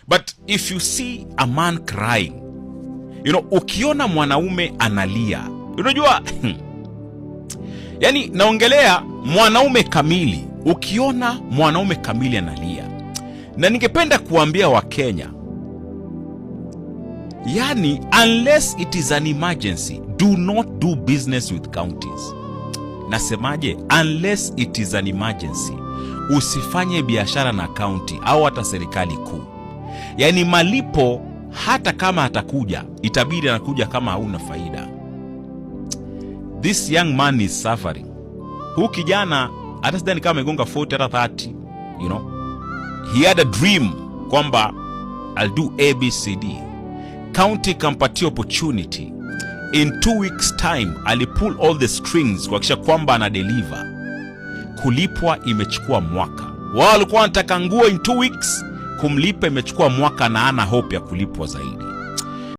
But if you see a man crying, ukiona mwanaume analia, unajua yani naongelea mwanaume kamili. Ukiona mwanaume kamili analia, na ningependa kuambia Wakenya, yani unless it is an emergency, do not do business with counties. Nasemaje? Unless it is an emergency, usifanye biashara na county au hata serikali kuu. Yani malipo hata kama atakuja, itabidi anakuja kama hauna faida. This young man is suffering. Huyu kijana hata sidhani kama amegonga 40 hata 30, He had a dream kwamba I'll do ABCD. County kampatia opportunity. In 2 weeks time alipull all the strings kuhakikisha kwamba ana deliver. Kulipwa imechukua mwaka. Wao walikuwa wanataka nguo in 2 weeks, kumlipa imechukua mwaka na ana hope ya kulipwa zaidi.